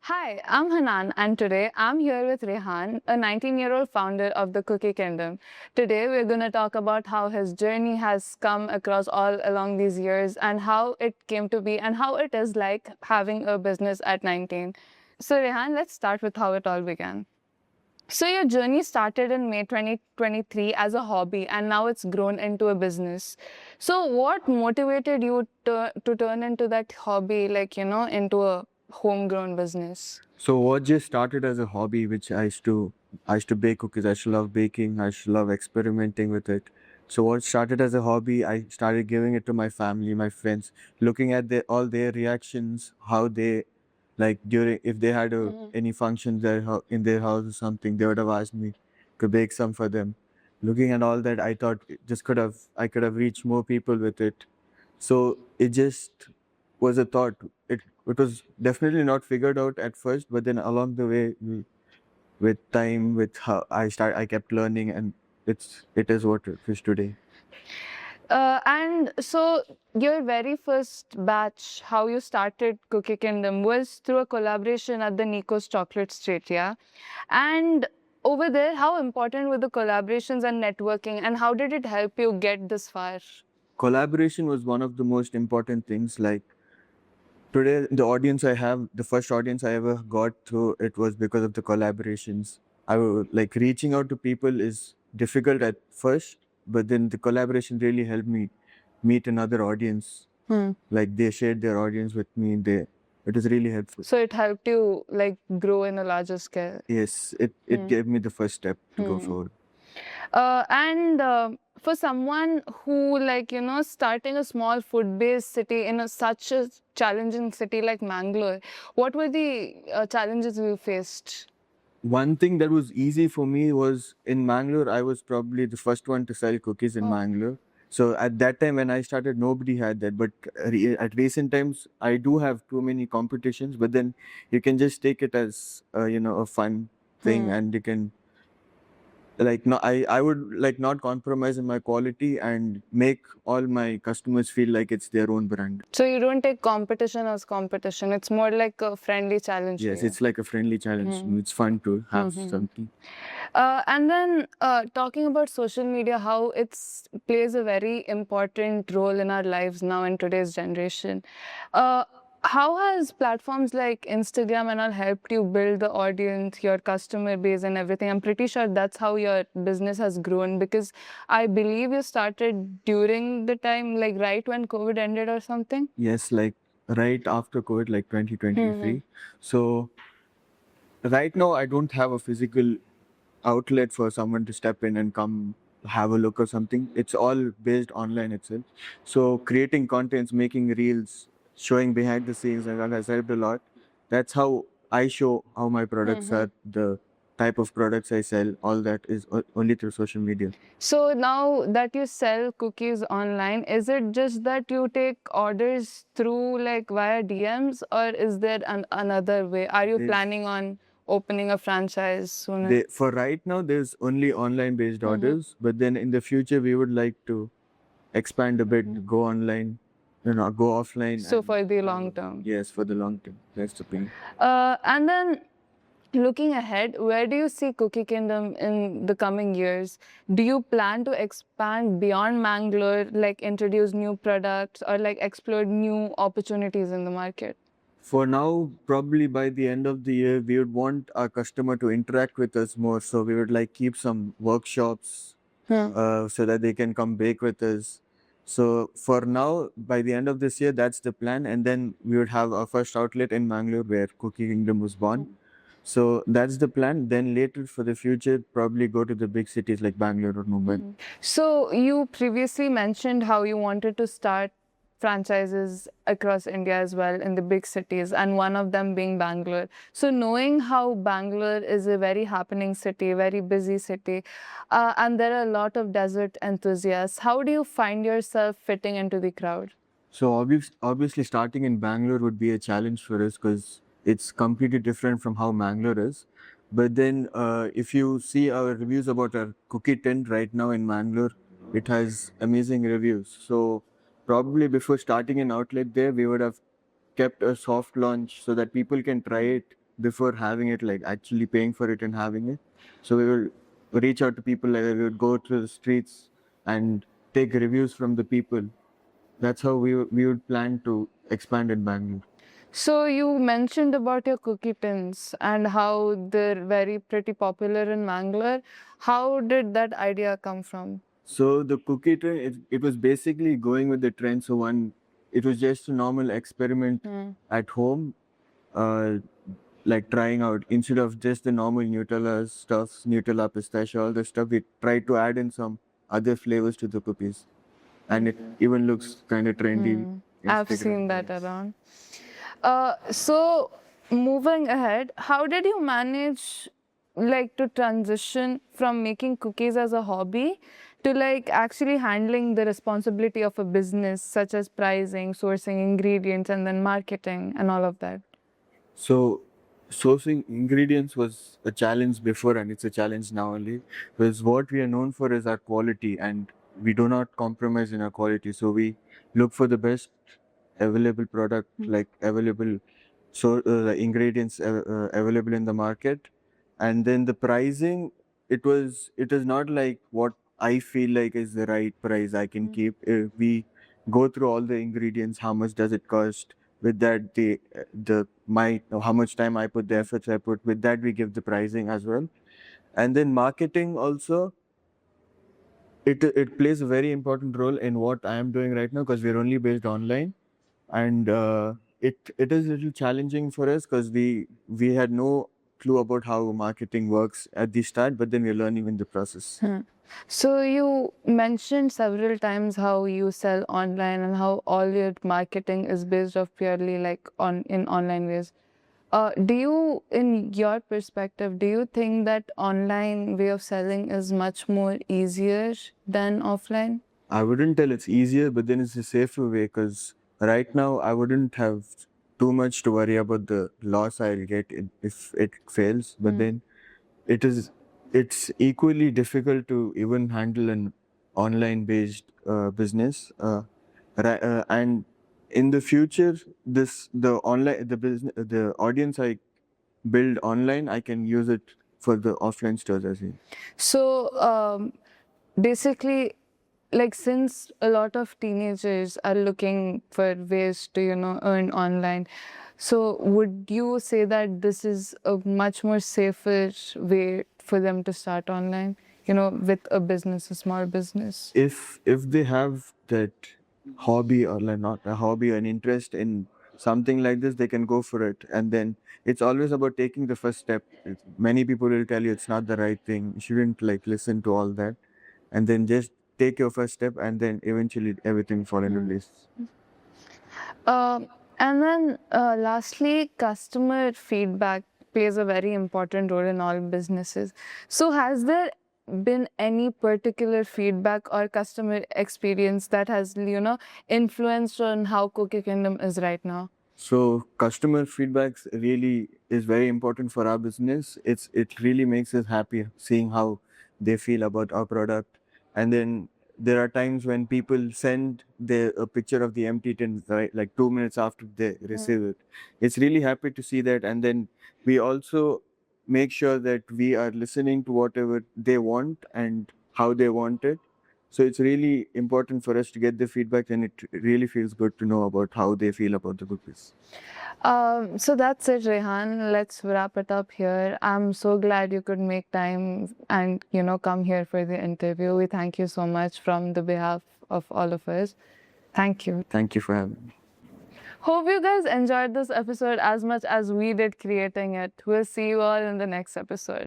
Hi, I'm Hanan, and today I'm here with Rehaan, a 19-year-old founder of the Cookie Kingdom. Today we're going to talk about how his journey has come across all along these years and how it came to be and how it is like having a business at 19. So, Rehaan, let's start with how it all began. So, your journey started in May 2023 as a hobby and now it's grown into a business. So, what motivated you to turn into that hobby, into a homegrown business? So what just started as a hobby, which I used to bake cookies. I used to love baking. I used to love experimenting with it. So what started as a hobby, I started giving it to my family, my friends, looking at all their reactions, how they like during if they had any function in their house or something, they would have asked me to bake some for them. Looking at all that, I thought I could have reached more people with it. So it just was a thought. It was definitely not figured out at first, but then along the way, with time, with how I kept learning, and it is what it is today. And so, your very first batch, how you started Cookie Kingdom, was through a collaboration at the Nico's Chocolate Street, yeah? And over there, how important were the collaborations and networking, and how did it help you get this far? Collaboration was one of the most important things. Like today, the first audience I ever got through it was because of the collaborations. Like reaching out to people is difficult at first, but then the collaboration really helped me meet another audience. Like they shared their audience with me. It was really helpful. So, it helped you like grow in a larger scale. Yes, it gave me the first step to go forward. And for someone who, starting a small food-based city in such a challenging city like Mangalore, what were the challenges you faced? One thing that was easy for me was in Mangalore, I was probably the first one to sell cookies in Mangalore. So at that time when I started, nobody had that. But at recent times, I do have too many competitions. But then you can just take it as a fun thing, and you can like no I would like not compromise in my quality and make all my customers feel like it's their own brand. So you don't take competition as competition. It's more like a friendly challenge for Yes, you. it's like a friendly challenge. It's fun to have something. And then talking about social media, how it plays a very important role in our lives now in today's generation. Uh, how has platforms like Instagram and all helped you build the audience, your customer base, and everything? I'm pretty sure that's how your business has grown because I believe you started during the time, like right when COVID ended or something. Yes, like right after COVID, like 2023. So right now I don't have a physical outlet for someone to step in and come have a look or something. It's all based online itself. So creating contents, making reels, showing behind the scenes, and that has helped a lot. That's how I show how my products are, the type of products I sell. All that is only through social media. So now that you sell cookies online, is it just that you take orders through like via DMs, or is there another way? Are you There's- planning on opening a franchise sooner? for right now, there's only online based orders, but then in the future, we would like to expand a bit, go online, go offline. So and for the have long term. Yes, for the long term. That's the thing. And then looking ahead, where do you see Cookie Kingdom in the coming years? Do you plan to expand beyond Mangalore, like introduce new products or like explore new opportunities in the market? For now, probably by the end of the year, we would want our customer to interact with us more. So we would like keep some workshops so that they can come bake with us. So for now, by the end of this year, that's the plan. And then we would have our first outlet in Mangalore where Cookie Kingdom was born. So that's the plan. Then later for the future, probably go to the big cities like Bangalore or Mumbai. So you previously mentioned how you wanted to start franchises across India as well in the big cities, and one of them being Bangalore. So knowing how Bangalore is a very happening city, very busy city, and there are a lot of desert enthusiasts, how do you find yourself fitting into the crowd? So obviously, starting in Bangalore would be a challenge for us because it's completely different from how Mangalore is. But then, if you see our reviews about our cookie tent right now in Mangalore, it has amazing reviews. So probably before starting an outlet there, we would have kept a soft launch so that people can try it before having it, like actually paying for it and having it. So we will reach out to people, like we would go through the streets and take reviews from the people. That's how we would plan to expand in Bangalore. So you mentioned about your cookie tins and how they're very pretty popular in Mangalore. How did that idea come from? So the cookie trend, it was basically going with the trend. So it was just a normal experiment at home, uh, like trying out instead of just the normal Nutella stuff, Nutella pistachio, all the stuff. We tried to add in some other flavors to the cookies, and it even looks kind of trendy. I've seen that around. So moving ahead, how did you manage like to transition from making cookies as a hobby to like actually handling the responsibility of a business such as pricing, sourcing ingredients and then marketing and all of that? So sourcing ingredients was a challenge before and it's a challenge now only. Because what we are known for is our quality and we do not compromise in our quality. So we look for the best available product, like available the ingredients available in the market. And then the pricing, it is not like what I feel like is the right price I can keep. We go through all the ingredients, how much does it cost, with that the my how much time I put, the efforts I put, with that we give the pricing as well. And then marketing also, it plays a very important role in what I am doing right now because we're only based online, and it is a little challenging for us because we had no clue about how marketing works at the start, but then we're learning in the process. So you mentioned several times how you sell online and how all your marketing is based off purely like on in online ways. Do you, in your perspective, do you think that online way of selling is much more easier than offline? I wouldn't tell it's easier, but then it's a safer way because right now I wouldn't have too much to worry about the loss I'll get if it fails. But then it is it's equally difficult to even handle an online based business. And in the future, the business the audience I build online, I can use it for the offline stores as well. So basically, like since a lot of teenagers are looking for ways to earn online, so would you say that this is a much more safer way for them to start online, with a business, a small business? If they have that hobby, or like not a hobby, an interest in something like this, they can go for it. And then it's always about taking the first step. Many people will tell you it's not the right thing, you shouldn't like listen to all that, and then just take your first step, and then eventually everything fall into place. And then lastly, customer feedback plays a very important role in all businesses. So has there been any particular feedback or customer experience that has, influenced on how Cookie Kingdom is right now? So customer feedbacks really is very important for our business. It really makes us happy seeing how they feel about our product. And then there are times when people send a picture of the empty tin, right, like 2 minutes after they receive it. It's really happy to see that. And then we also make sure that we are listening to whatever they want and how they want it. So it's really important for us to get the feedback, and it really feels good to know about how they feel about the cookies. So that's it, Rehan. Let's wrap it up here. I'm so glad you could make time and come here for the interview. We thank you so much from the behalf of all of us. Thank you. Thank you for having me. Hope you guys enjoyed this episode as much as we did creating it. We'll see you all in the next episode.